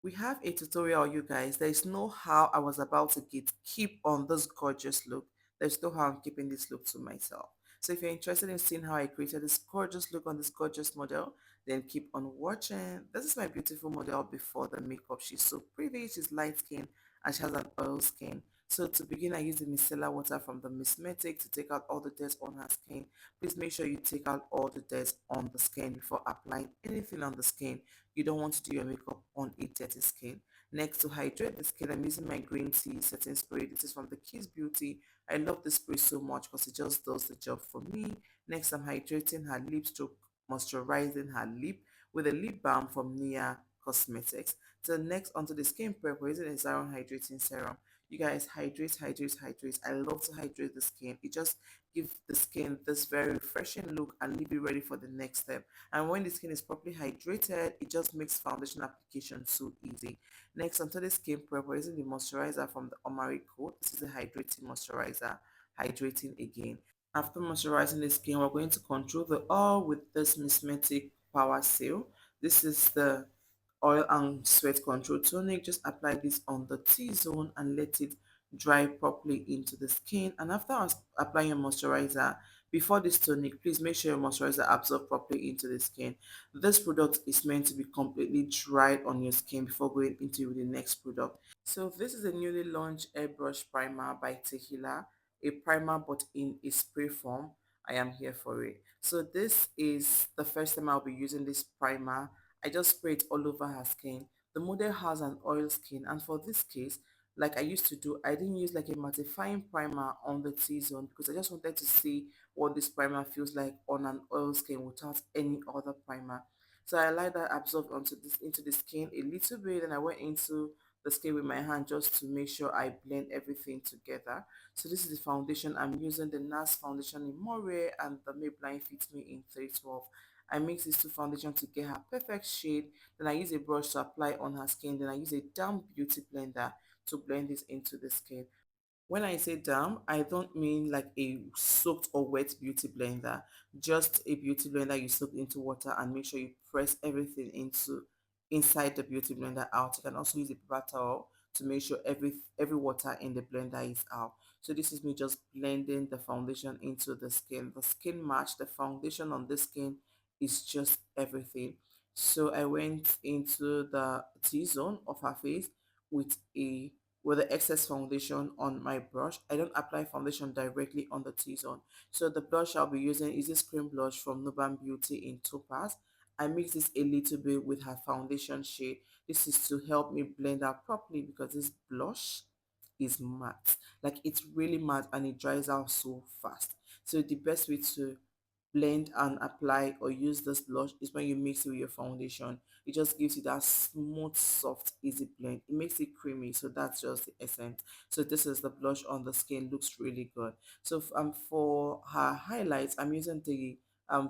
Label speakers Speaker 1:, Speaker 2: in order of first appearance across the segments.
Speaker 1: We have a tutorial, you guys. There is no how I was about to keep on this gorgeous look. There's no how I'm keeping this look to myself. So if you're interested in seeing how I created this gorgeous look on this gorgeous model, then keep on watching. This is my beautiful model before the makeup. She's so pretty, she's light skin, and she has an oil skin. So to begin, I use the micellar water from the Mismetic to take out all the dirt on her skin. Please make sure you take out all the dirt on the skin before applying anything on the skin. You don't want to do your makeup on a dirty skin. Next, to hydrate the skin, I'm using my green tea setting spray. This is from the Kiss Beauty. I love this spray so much because it just does the job for me. Next, I'm hydrating her lip stroke, moisturizing her lip with a lip balm from Nia Cosmetics. So next, onto the skin prep, we're using a Xyron Hydrating Serum. You guys hydrate, hydrate, hydrate. I love to hydrate the skin. It just gives the skin this very refreshing look and leave it ready for the next step. And when the skin is properly hydrated, it just makes foundation application so easy. Next, onto the skin prep, we're using the moisturizer from the Omari Code. This is a hydrating moisturizer, hydrating again. After moisturizing the skin, we're going to control the oil with this Mismetic Power Seal. This is the oil and sweat control tonic. Just apply this on the T-zone and let it dry properly into the skin. And after applying your moisturizer, before this tonic, please make sure your moisturizer absorbs properly into the skin. This product is meant to be completely dried on your skin before going into the next product. So this is a newly launched airbrush primer by Tehila, a primer but in a spray form. I am here for it. So this is the first time I'll be using this primer. I just spray it all over her skin. The model has an oil skin, and for this case, like I used to do, I didn't use like a mattifying primer on the T-zone because I just wanted to see what this primer feels like on an oil skin without any other primer. So I let that absorb onto this into the skin a little bit, and I went into the skin with my hand just to make sure I blend everything together. So this is the foundation I'm using, the NARS foundation in Moray and the Maybelline Fit Me in 312. I mix these two foundations to get her perfect shade. Then I use a brush to apply on her skin. Then I use a damp beauty blender to blend this into the skin. When I say damp, I don't mean like a soaked or wet beauty blender, just a beauty blender you soak into water and make sure you press everything inside the beauty blender out. You can also use a paper towel to make sure every water in the blender is out. So this is me just blending the foundation into the skin. The skin match, the foundation on the skin is just everything. So I went into the T-zone of her face with a with the excess foundation on my brush. I don't apply foundation directly on the T-zone. So the blush I'll be using is this cream blush from Nuban Beauty in Topaz. I mix this a little bit with her foundation shade. This is to help me blend out properly because this blush is matte. Like it's really matte and it dries out so fast. So the best way to blend and apply or use this blush is when you mix it with your foundation. It just gives you that smooth, soft, easy blend. It makes it creamy, so that's just the essence. So this is the blush on the skin, looks really good. So for her highlights, I'm using the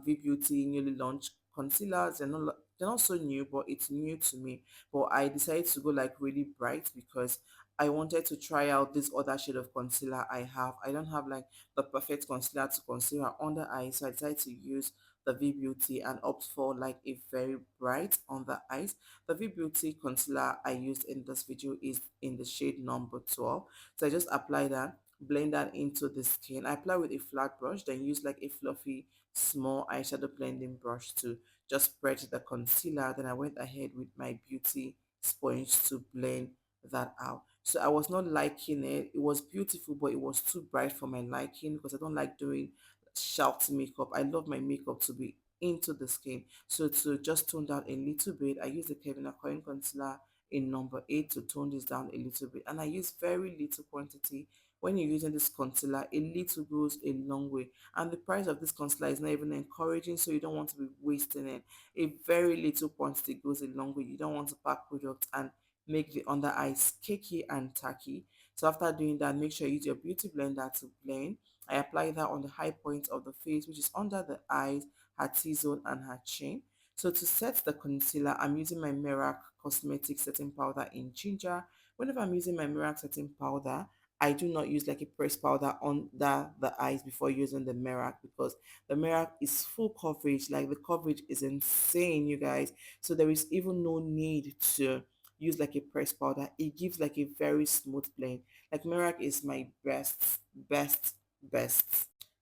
Speaker 1: V Beauty newly launched concealers. They're not so new, but it's new to me. But I decided to go like really bright because I wanted to try out this other shade of concealer I have. I don't have like the perfect concealer to conceal my under eyes, so I decided to use the V Beauty and opt for like a very bright under eyes. The V Beauty concealer I used in this video is in the shade number 12. So I just apply that, blend that into the skin. I apply with a flat brush, then use like a fluffy small eyeshadow blending brush to just spread the concealer. Then I went ahead with my beauty sponge to blend that out. So I was not liking it. It was beautiful, but it was too bright for my liking because I don't like doing shout makeup. I love my makeup to be into the skin. So to just tone down a little bit, I use the Kevin Coin concealer in number 8 to tone this down a little bit. And I use very little quantity. When you're using this concealer, a little goes a long way. And the price of this concealer is not even encouraging, so you don't want to be wasting it. A very little quantity goes a long way. You don't want to pack products and make the under eyes cakey and tacky. So after doing that, make sure you use your beauty blender to blend. I apply that on the high point of the face, which is under the eyes, her T-zone and her chin. So to set the concealer, I'm using my Mirac Cosmetic Setting Powder in Ginger. Whenever I'm using my Mirac Setting Powder, I do not use like a pressed powder under the eyes before using the Mirac because the Mirac is full coverage. Like the coverage is insane, you guys. So there is even no need to use like a pressed powder, it gives like a very smooth blend. Like Mirac is my best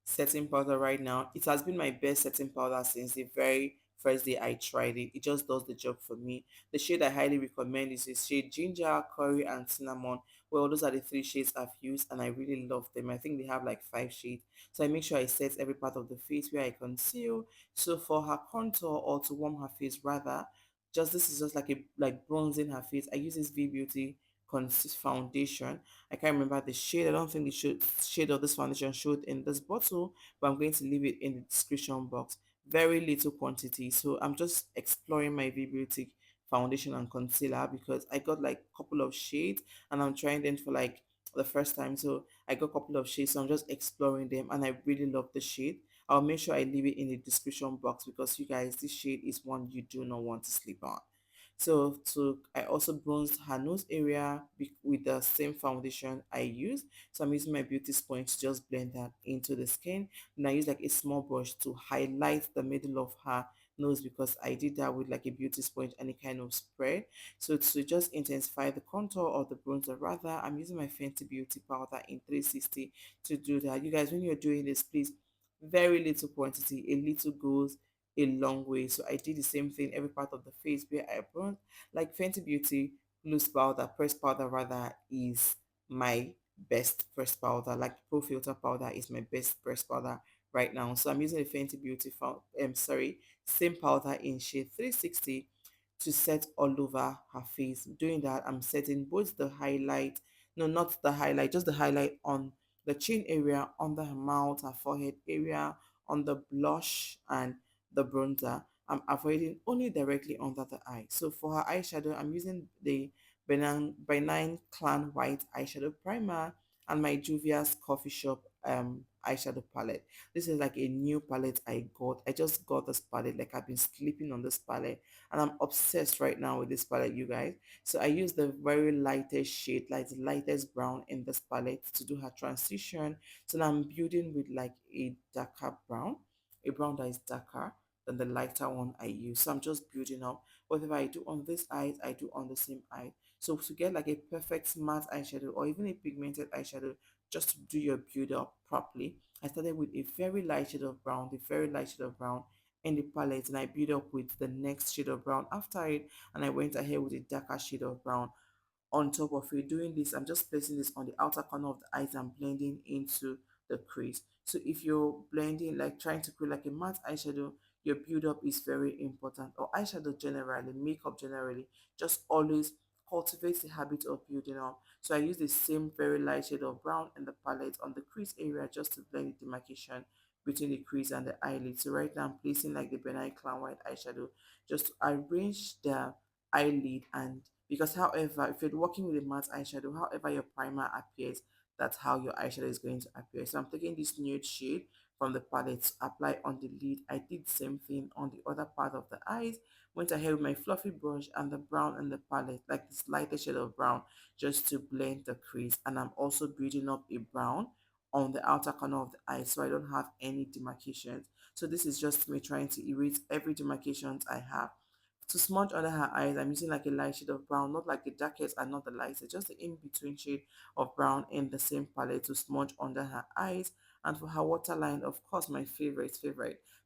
Speaker 1: setting powder right now. It has been my best setting powder since the very first day I tried it. It just does the job for me. The shade I highly recommend is the shade ginger, curry, and cinnamon. Well, those are the three shades I've used and I really love them. I think they have like five shades. So I make sure I set every part of the face where I conceal. So for her contour or to warm her face rather, just this is just like a like bronzing her face. I use this V Beauty foundation. I can't remember the shade. I don't think the shade of this foundation showed in this bottle, but I'm going to leave it in the description box. Very little quantity. So I'm just exploring my V Beauty foundation and concealer because I got like a couple of shades and I'm trying them for like the first time. So I got a couple of shades, so I'm just exploring them and I really love the shade. I'll make sure I leave it in the description box because you guys, this shade is one you do not want to sleep on. So I also bronzed her nose area with the same foundation I use. So I'm using my beauty sponge to just blend that into the skin. And I use like a small brush to highlight the middle of her nose because I did that with like a beauty sponge and a kind of spray. So to just intensify the contour of the bronzer, rather, I'm using my Fenty Beauty powder in 360 to do that. You guys, when you're doing this, please, very little quantity, a little goes a long way. So I did the same thing every part of the face where I bronze. Like Fenty Beauty loose powder, pressed powder rather, is my best pressed powder. Like Pro Filter powder is my best pressed powder right now. So I'm using the Fenty Beauty same powder in shade 360 to set all over her face. Doing that, I'm setting both the highlight, no, not the highlight, just the highlight on the chin area, under her mouth, her forehead area, on the blush and the bronzer. I'm avoiding only directly under the eye. So for her eyeshadow, I'm using the Benign Clan White eyeshadow primer and my Juvia's Coffee Shop eyeshadow palette. This is like a new palette I got. I just got this palette, like I've been sleeping on this palette and I'm obsessed right now with this palette, you guys. So I use the very lightest shade, like the lightest brown in this palette to do her transition. So now I'm building with like a darker brown, a brown that is darker than the lighter one I use. So I'm just building up. Whatever I do on this eye, I do on the same eye. So to get like a perfect matte eyeshadow or even a pigmented eyeshadow, just to do your build up properly, I started with a very light shade of brown, the very light shade of brown in the palette, and I build up with the next shade of brown after it, and I went ahead with a darker shade of brown on top of it. Doing this, I'm just placing this on the outer corner of the eyes and blending into the crease. So if you're blending, like trying to create like a matte eyeshadow, your build up is very important. Or eyeshadow generally, makeup generally, just always cultivate the habit of building up. So I use the same very light shade of brown in the palette on the crease area just to blend the demarcation between the crease and the eyelid. So right now I'm placing like the Benign Clown White eyeshadow just to arrange the eyelid. And because however, if you're working with a matte eyeshadow, however your primer appears, that's how your eyeshadow is going to appear. So I'm taking this nude shade from the palette to apply on the lid. I did the same thing on the other part of the eyes. Went ahead with my fluffy brush and the brown in the palette, like this lighter shade of brown, just to blend the crease. And I'm also building up a brown on the outer corner of the eye so I don't have any demarcations. So this is just me trying to erase every demarcations I have. To smudge under her eyes, I'm using like a light shade of brown, not like the darkest and not the lightest, just the in-between shade of brown in the same palette to smudge under her eyes. And for her waterline, of course, my favorite,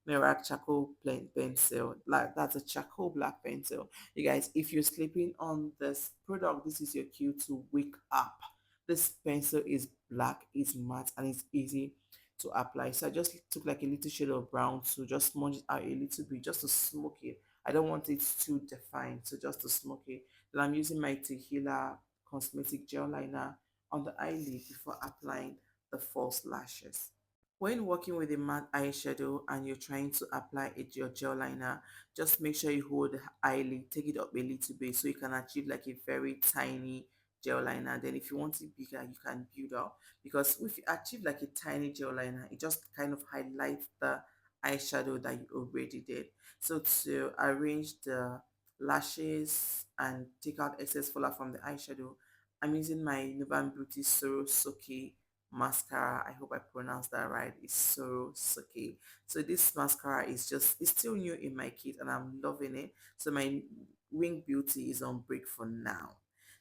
Speaker 1: Mirac Charcoal Plain Pencil. Like that's a charcoal black pencil. You guys, if you're sleeping on this product, this is your cue to wake up. This pencil is black, it's matte, and it's easy to apply. So I just took like a little shade of brown to just smudge it out a little bit, just to smoke it. I don't want it too defined, so just to smoke it. Then I'm using my Tequila Cosmetic Gel Liner on the eyelid before applying the false lashes. When working with a matte eyeshadow and you're trying to apply your gel liner, just make sure you hold the eyelid, take it up a little bit so you can achieve like a very tiny gel liner. Then if you want it bigger, you can build up, because if you achieve like a tiny gel liner, it just kind of highlights the eyeshadow that you already did. So to arrange the lashes and take out excess fallout from the eyeshadow, I'm using my Nuban Beauty Soro Soke mascara. I hope I pronounced that right. It's so Suki. So this mascara is just, it's still new in my kit and I'm loving it. So my Wing Beauty is on break for now.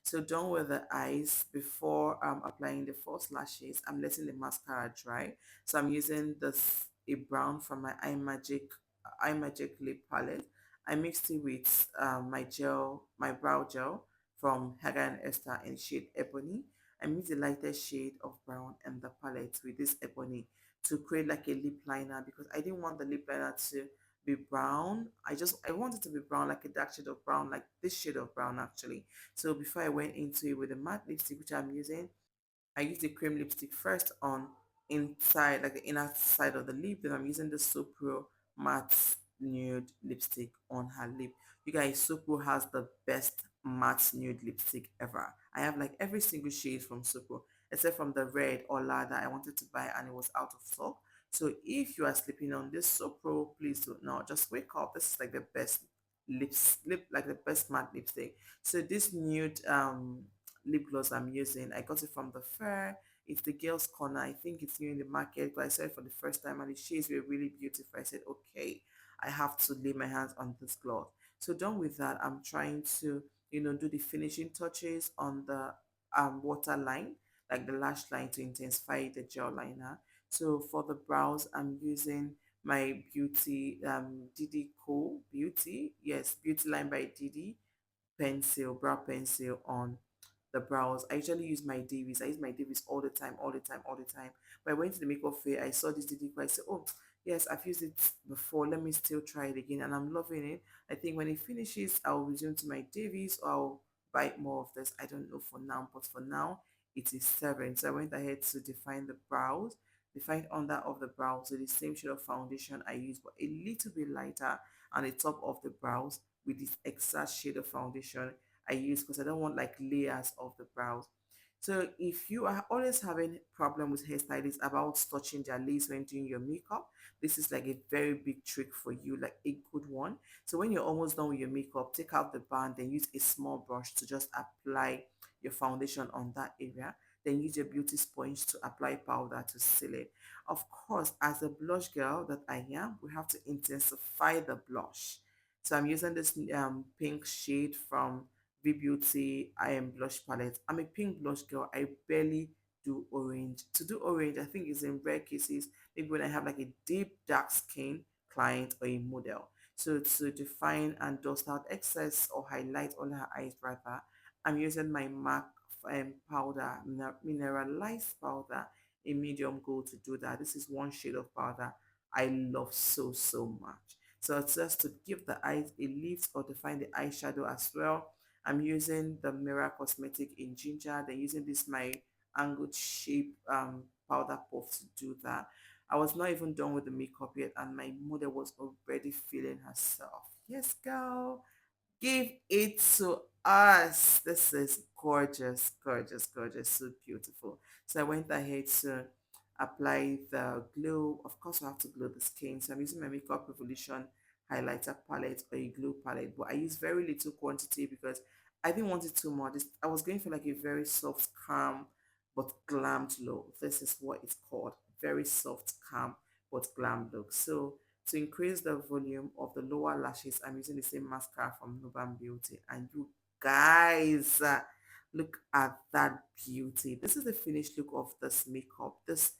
Speaker 1: So done with the eyes before applying the false lashes. I'm letting the mascara dry. So I'm using this a brown from my iMagic lip palette. I mixed it with my brow gel from Haga and Esther in shade Ebony. I mix the lightest shade of brown and the palette with this Ebony to create like a lip liner because I didn't want the lip liner to be brown. I wanted to be brown, like a dark shade of brown, like this shade of brown actually. So before I went into it with the matte lipstick which I'm using, I use the cream lipstick first on inside, like the inner side of the lip. Then I'm using the Supro matte nude lipstick on her lip. You guys, Supro has the best matte nude lipstick ever. I have like every single shade from Supro, except from the red or that I wanted to buy and it was out of stock. So if you are sleeping on this Supro, please do not just wake up. This is like the best like the best matte lipstick. So this nude lip gloss I'm using. I got it from the fair. It's the Girls Corner. I think it's new in the market, but I saw it for the first time and the shades were really beautiful. I said, okay, I have to lay my hands on this gloss. So done with that, I'm trying to, do the finishing touches on the waterline, like the lash line to intensify the gel liner. So for the brows, I'm using my Beauty Didi Co Beauty. Yes, Beauty Line by Didi brow pencil on the brows. I usually use my Davies. I use my Davies all the time, all the time, all the time. But I went to the makeup fair, I saw this DD. I said, oh, yes, I've used it before. Let me still try it again. And I'm loving it. I think when it finishes, I'll resume to my Davies or I'll buy more of this. I don't know for now, but for now, it is 7. So I went ahead to define the brows, define under of the brows with the same shade of foundation I used, but a little bit lighter on the top of the brows with this exact shade of foundation I use because I don't want like layers of the brows. So if you are always having problem with hairstylists about touching their lace when doing your makeup, this is like a very big trick for you, like a good one. So when you're almost done with your makeup, take out the band, then use a small brush to just apply your foundation on that area. Then use your beauty sponge to apply powder to seal it. Of course, as a blush girl that I am, we have to intensify the blush. So I'm using this pink shade from V Beauty I Am Blush Palette. I'm a pink blush girl. I barely do orange. To do orange, I think is in rare cases, maybe when I have like a deep dark skin client or a model. So to define and dust out excess or highlight on her eyes rather, I'm using my MAC powder, mineralized powder in medium gold to do that. This is one shade of powder I love so, so much. So it's just to give the eyes a lift or define the eyeshadow as well. I'm using the Mirror Cosmetic in Ginger. They're using this my angled shape powder puff to do that. I was not even done with the makeup yet and my mother was already feeling herself. Yes, girl. Give it to us. This is gorgeous, gorgeous, gorgeous, so beautiful. So I went ahead to apply the glow. Of course, I have to glow the skin. So I'm using my Makeup Revolution highlighter palette or a glow palette, but I use very little quantity because I didn't want it too much. I was going for like a very soft, calm, but glam glow. This is what it's called. Very soft, calm, but glam look. So to increase the volume of the lower lashes, I'm using the same mascara from Nude Beauty. And you guys, look at that beauty. This is the finished look of this makeup. This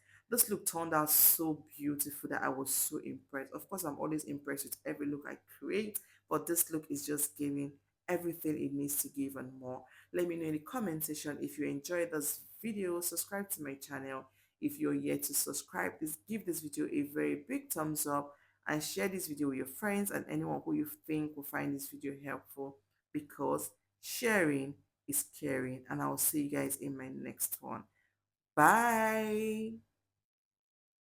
Speaker 1: look turned out so beautiful that I was so impressed. Of course, I'm always impressed with every look I create, but this look is just giving everything it needs to give and more. Let me know in the comment section if you enjoyed this video. Subscribe to my channel. If you're yet to subscribe, please give this video a very big thumbs up and share this video with your friends and anyone who you think will find this video helpful because sharing is caring. And I'll see you guys in my next one. Bye.